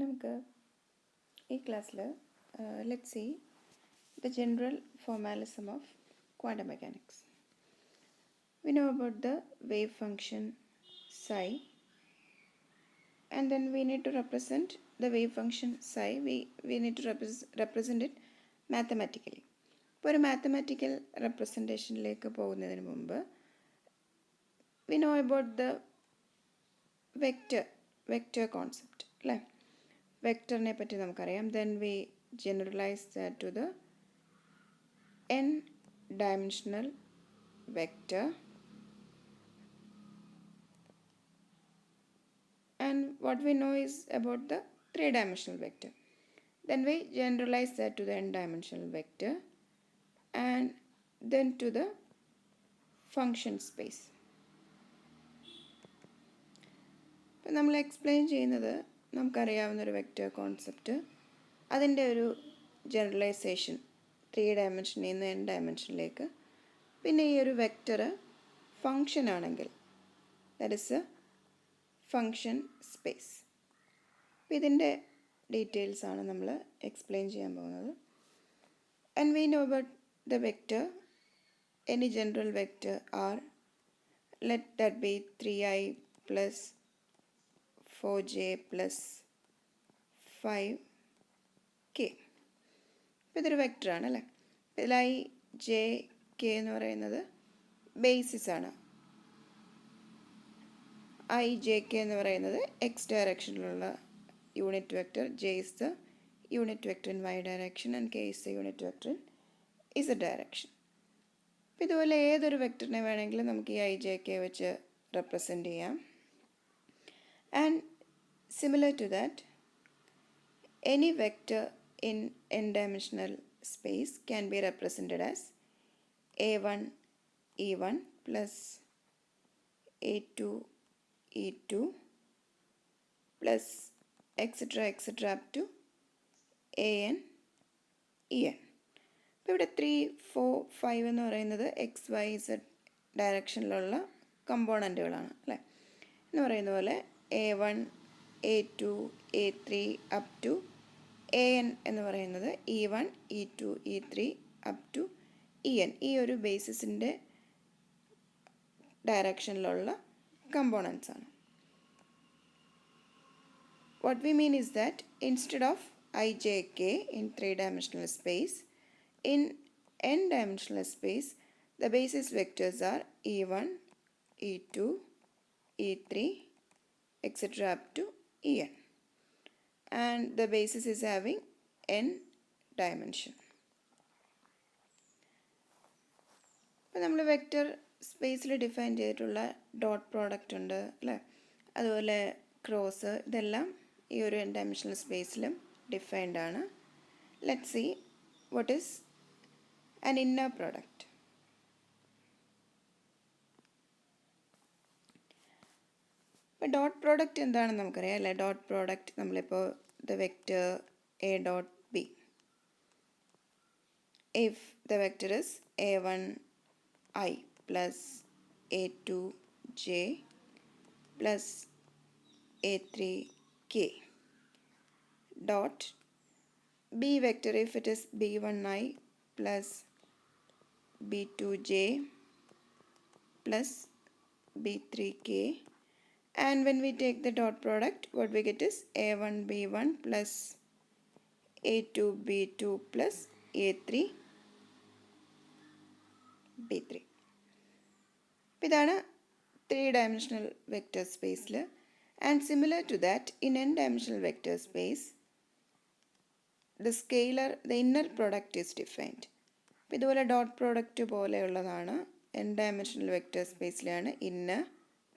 നമുക്ക് ഈ ക്ലാസ്സിൽ let's see the general formalism of quantum mechanics. We know about the wave function psi, and then we need to represent the wave function psi. We need to represent it mathematically. ഇപ്പോൾ ഒരു mathematical റെപ്രസെൻറ്റേഷനിലേക്ക് പോകുന്നതിന് മുമ്പ് we know about the vector concept അല്ലേ? വെക്ടറിനെ പറ്റി നമുക്കറിയാം. Then we generalize that to the n-dimensional vector, and what we know is about the three-dimensional vector. Then we generalize that to the n-dimensional vector and then to the function space. ഇപ്പം നമ്മൾ explain ചെയ്യുന്നത് നമുക്കറിയാവുന്നൊരു vector concept, അതിൻ്റെ ഒരു generalisation 3 ഡയമെൻഷനിൽ നിന്ന് n ഡയമെൻഷനിലേക്ക്. പിന്നെ ഈ ഒരു vector function ആണെങ്കിൽ that is A function space. അപ്പം ഇതിൻ്റെ ഡീറ്റെയിൽസ് ആണ് നമ്മൾ എക്സ്പ്ലെയിൻ ചെയ്യാൻ പോകുന്നത്. And we know about the vector, any general vector R, let that be 3i plus 4j plus 5k. ഇപ്പോൾ ഇതൊരു വെക്ടറാണ് അല്ലേ? ഇതിലായി ജെ കെ എന്ന് പറയുന്നത് ബേസിസ് ആണ്. ഐ ജെ കെ എന്ന് പറയുന്നത് എക്സ് ഡയറക്ഷനിലുള്ള unit vector. J is the unit vector in Y direction and K is the unit vector in is a direction. അപ്പോൾ ഇതുപോലെ ഏതൊരു വെക്ടറിനെ വേണമെങ്കിലും നമുക്ക് ഈ ഐ ജെ കെ വെച്ച് റെപ്രസെൻ്റ് ചെയ്യാം. And similar to that, any vector in N dimensional space can be represented as a1 e1 plus a2 e2 plus etcetera up to an en. ഇപ്പോൾ ഇവിടെ 3, 4, 5 എന്ന് പറയുന്നത് എക്സ് വൈ സെഡ് ഡയറക്ഷനിലുള്ള കമ്പോണൻറ്റുകളാണ് അല്ലേ? എന്ന് പറയുന്ന പോലെ a1 a2 a3 up to an എന്ന് പറയുന്നത് e1 e2 e3 up to en. ഈ ഒരു ബേസിസിൻ്റെ ഡയറക്ഷനിലുള്ള കമ്പോണൻസ് ആണ്. What we mean is that instead of ijk in 3-dimensional space, in n-dimensional space, the basis vectors are e1, e2, e3, etc. up to en. And the basis is having n dimension. ഇപ്പോൾ നമ്മൾ vector സ്പേസിൽ define ചെയ്തിട്ടുള്ള dot product ഉണ്ട് അല്ലേ? അതുപോലെ cross, ഇതെല്ലാം ഈ ഒരു n ഡയമെൻഷണൽ സ്പേസിലും ഡിഫൈൻഡ് ആണ്. Let's see what is an inner product. ഇപ്പോൾ ഡോട്ട് പ്രോഡക്റ്റ് എന്താണെന്ന് നമുക്കറിയാം അല്ലേ? ഡോട്ട് പ്രോഡക്റ്റ് നമ്മളിപ്പോൾ the vector a dot b, if the vector is a1 i plus a2 j plus a3 k dot b vector if it is b1i plus b2j plus b3k, and when we take the dot product, what we get is a1 b1 plus a2 b2 plus a3 b3. ഇതാണ് 3-dimensional vector space. And similar to that, in n-dimensional vector space, the scalar, the inner product is defined. അപ്പോൾ ഇതുപോലെ dot product പോലെയുള്ളതാണ് n-dimensional vector സ്പേസിലാണ് inner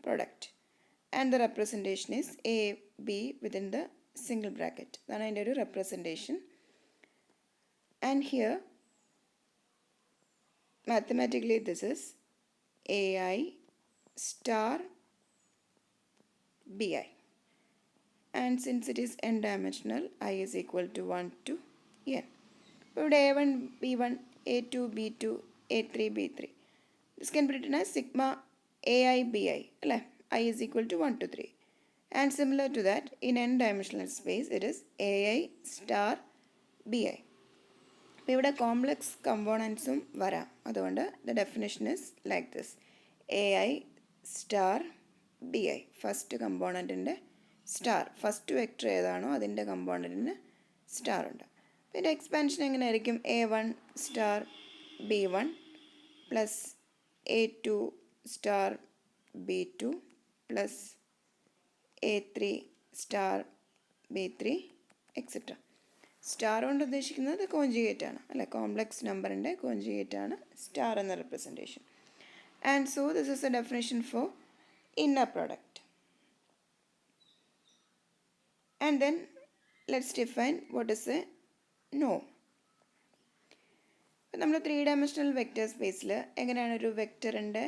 product. And the representation is A B within the single bracket. അതാണ് അതിൻ്റെ ഒരു representation. And here mathematically this is A I star bi. And since it is n-dimensional, I is equal to 1 to n. ഇപ്പോൾ ഇവിടെ a1 b1 a2 b2 a3 b3, this can be written as sigma ai bi അല്ലേ? I is equal to 1 to 3. And similar to that, in n-dimensional space, it is AI star BI. അപ്പോൾ ഇവിടെ complex കമ്പോണൻസും വരാം. അതുകൊണ്ട് the definition is like this. AI star BI. First കമ്പോണൻറ്റിൻ്റെ star, first vector ഏതാണോ അതിൻ്റെ കമ്പോണൻറ്റിന് star ഉണ്ട്. പിന്നെ എക്സ്പാൻഷൻ എങ്ങനെയായിരിക്കും? A1 star B1 plus A2 star B2 plus A3 star B3 etcetera. Star കൊണ്ട് ഉദ്ദേശിക്കുന്നത് കോഞ്ചുഗേറ്റ് ആണ്, അല്ലെ? കോംപ്ലക്സ് നമ്പറിൻ്റെ കോഞ്ചുഗേറ്റ് ആണ് സ്റ്റാർ എന്ന representation. And so this is a definition for inner product. And then let's define what is a norm. നമ്മൾ 3-dimensional vector സ്പേസിൽ എങ്ങനെയാണ് ഒരു വെക്റ്ററിൻ്റെ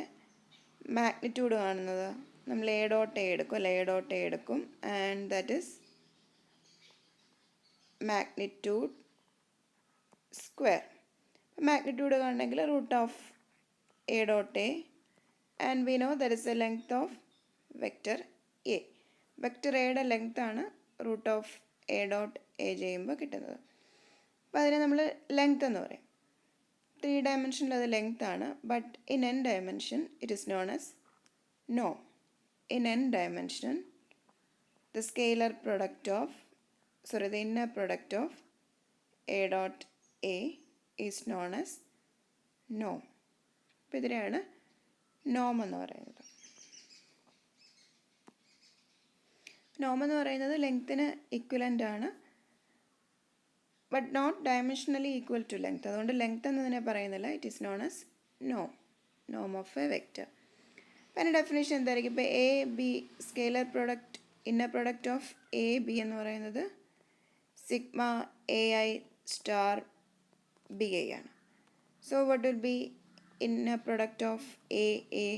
മാഗ്നിറ്റ്യൂഡ് കാണുന്നത്? നമ്മൾ എ ഡോട്ട് എ എടുക്കും, അല്ലെ? എ ഡോട്ട് എ എടുക്കും, and that is magnitude square. Magnitude കാണണമെങ്കിൽ root of A dot A, and we know that is a length of vector A. Vector എയുടെ ലെങ്ത് ആണ് root of A dot A ചെയ്യുമ്പോൾ കിട്ടുന്നത്. അപ്പോൾ അതിനെ നമ്മൾ length എന്ന് പറയും. 3 dimensional അത് ലെങ്ത് ആണ്. But in n dimension it is known as norm. In n dimension the scalar product of the inner product of a dot a is known as norm. അപ്പോൾ ഇതിനെയാണ് നോം എന്ന് പറയുന്നത്. നോം എന്ന് പറയുന്നത് ലെങ്ത്തിന് ഇക്വലൻ്റ് ആണ്, but not dimensionally equal to length. അതുകൊണ്ട് length എന്നതിനെ പറയുന്നില്ല. It is known as Noam, Noam of a vector. അപ്പം അതിൻ്റെ ഡെഫിനേഷൻ എന്തായിരിക്കും? ഇപ്പോൾ A B scalar product, inner product of A B എന്ന് പറയുന്നത് sigma a I star B I ആണ്. So what will be inner product of A A?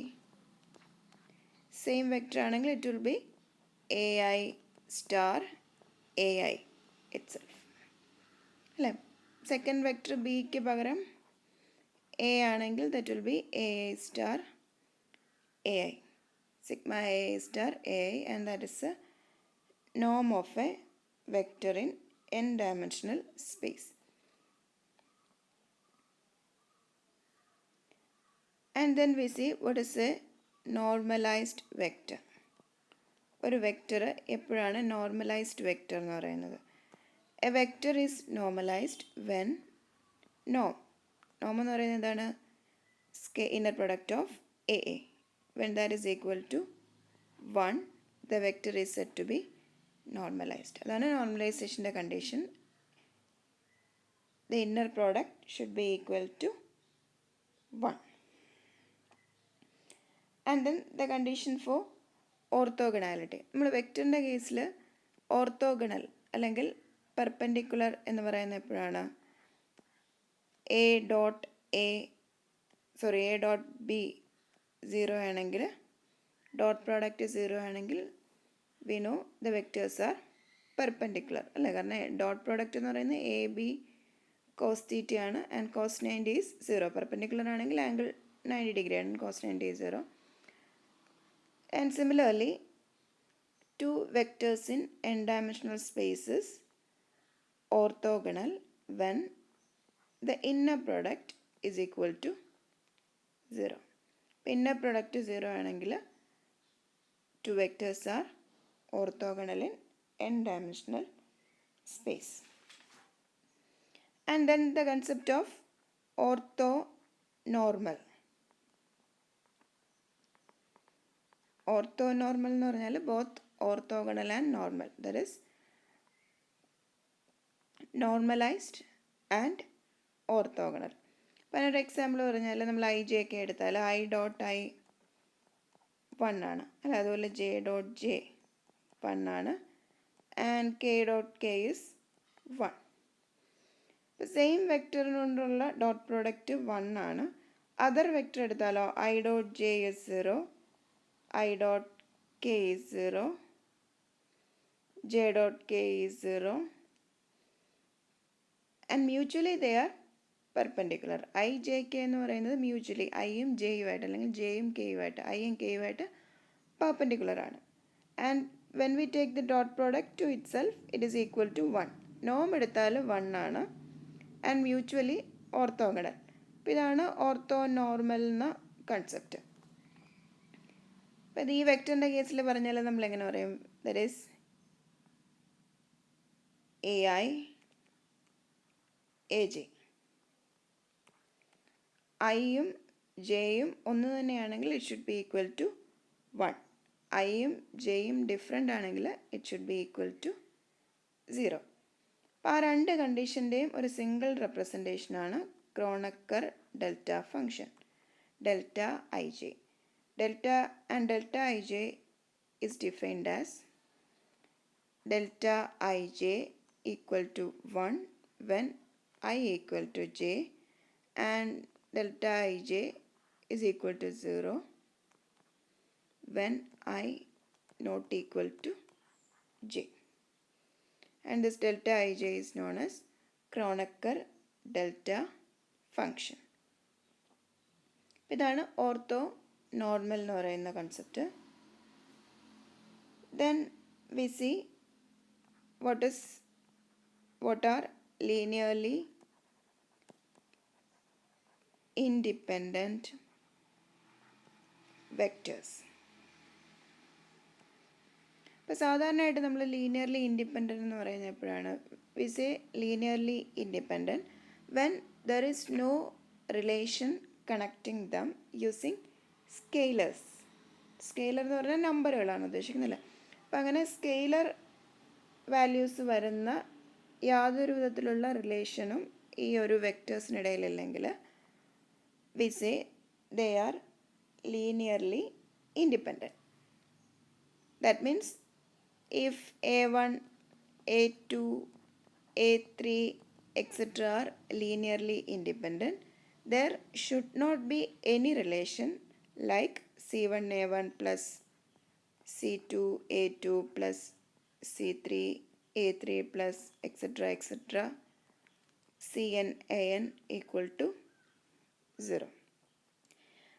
Same vector ആണെങ്കിൽ it will be a I star a I itself, അല്ലേ? Second vector ബിക്ക് പകരം a ആണെങ്കിൽ that will be a I star a i, sigma a I star a i, and that is a നോം of a vector in n-dimensional space. And then we see what is a normalized vector. ഒരു vector എപ്പോഴാണ് normalized vector എന്ന് പറയുന്നത്? A vector is normalized when നോം എന്ന് പറയുന്നത് എന്താണ്? Inner product of A A. When that is equal to 1 the vector is set to be normalized. അതാണ് നോർമലൈസേഷൻ്റെ condition. The inner product should B equal to 1. And then the condition for orthogonality. നമ്മൾ വെക്റ്ററിൻ്റെ കേസിൽ orthogonal അല്ലെങ്കിൽ perpendicular എന്ന് പറയുന്ന എപ്പോഴാണ്? A dot B 0 ആണെങ്കിൽ, ഡോട്ട് പ്രോഡക്റ്റ് 0 ആണെങ്കിൽ we know the vectors are perpendicular, അല്ലേ? കാരണം ഡോട്ട് പ്രോഡക്റ്റ് എന്ന് പറയുന്നത് എ ബി കോസ് തീറ്റ ആണ്, ആൻഡ് കോസ് 90 ഈസ് 0. പെർപെൻഡിക്കുലർ ആണെങ്കിൽ ആംഗിൾ 90 ഡിഗ്രി ആണ്, cos 90 is 0. And similarly, two vectors in n-dimensional spaces orthogonal when the inner product is equal to 0. Inner product 0 ആണെങ്കിൽ two vectors are orthogonal in n-dimensional space. And then the concept of orthonormal. Orthonormal എന്ന് പറഞ്ഞാൽ both orthogonal and normal, that is normalised and orthogonal. അപ്പോൾ അതിനൊരു example പറഞ്ഞാൽ നമ്മൾ I J ഒക്കെ എടുത്താൽ I dot I 1 ആണ്, അല്ല? അതുപോലെ ജെ ഡോട്ട് ജെ 1 ആണ്, and K dot K is 1. ഇപ്പോൾ സെയിം വെക്റ്ററിനോണ്ടുള്ള ഡോട്ട് പ്രോഡക്റ്റ് 1 ആണ്. അതർ വെക്റ്റർ എടുത്താലോ I dot J is 0, I dot k is 0, j dot k is 0, and mutually they are perpendicular. I j k എന്ന് പറയുന്നത് mutually ഐയും ജെയും ആയിട്ട് അല്ലെങ്കിൽ ജെയും കെയും ആയിട്ട് ഐയും കെയും ആയിട്ട് പെർപെൻഡിക്കുലർ ആണ്. And when we take the dot product to itself, it is equal to 1. Norm എടുത്താൽ 1 ആണ്. And mutually orthogonal. അപ്പോൾ ഇതാണ് ഓർത്തോ നോർമൽ എന്ന കൺസെപ്റ്റ്. അപ്പോൾ ഇത് ഈ വെക്ടറിൻ്റെ കേസിൽ പറഞ്ഞാൽ നമ്മൾ എങ്ങനെ പറയും? That is AI AJ. ഐയും ജെയും ഒന്ന് തന്നെയാണെങ്കിൽ it should be equal to 1. ഐയും ജെയും ഡിഫറെൻ്റ് ആണെങ്കിൽ ഇറ്റ് ഷുഡ് ബി ഈക്വൽ ടു 0. അപ്പോൾ ആ രണ്ട് കണ്ടീഷൻ്റെയും ഒരു സിംഗിൾ റെപ്രസെൻറ്റേഷനാണ് Kronecker delta function, delta I J. Delta and delta I J is defined as delta I J equal to 1 when I equal to j and delta ij is equal to 0 when I not equal to j. And this delta ij is known as Kronecker delta function. ഇതാണ് ortho normal എന്ന് പറയുന്ന concept. Then we see what are linearly independent vectors. ഇപ്പോൾ സാധാരണയായിട്ട് നമ്മൾ linearly independent എന്ന് പറയുന്നത് എപ്പോഴാണ്? We say linearly independent when there is no relation connecting them using scalars. Scalar എന്ന് പറഞ്ഞാൽ നമ്പറുകളാണ് ഉദ്ദേശിക്കുന്നില്ല. അപ്പം അങ്ങനെ സ്കെയിലർ വാല്യൂസ് വരുന്ന യാതൊരു വിധത്തിലുള്ള റിലേഷനും ഈ ഒരു വെക്റ്റേഴ്സിനിടയിലില്ലെങ്കിൽ we say they are linearly independent. That means if a1, a2, a3 etc. are linearly independent, there should not be any relation like c1 a1 plus c2 a2 plus c3 a3 plus etc. etc. cn an equal to 0.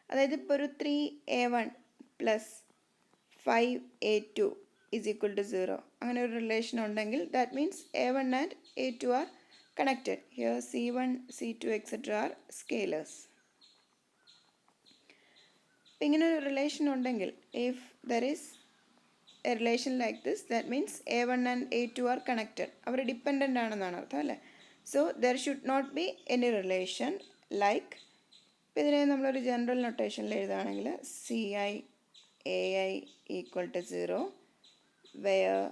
അതായത് ഇപ്പോൾ ഒരു 3a1 plus 5a2 is equal to 0 അങ്ങനെ ഒരു relation ഉണ്ടെങ്കിൽ that means a1 and a2 are connected. Here c1 c2 etcetera are scalars. ഇങ്ങനെ ഒരു relation ഉണ്ടെങ്കിൽ if there is a relation like this that means a1 and a2 are connected. അവർ dependent ആണെന്നാണ് അർത്ഥം അല്ലേ? So there should not be any relation like, ഇപ്പോൾ ഇതിനെ നമ്മളൊരു ജനറൽ നൊട്ടേഷനിൽ എഴുതുകയാണെങ്കിൽ CI AI equal to 0 where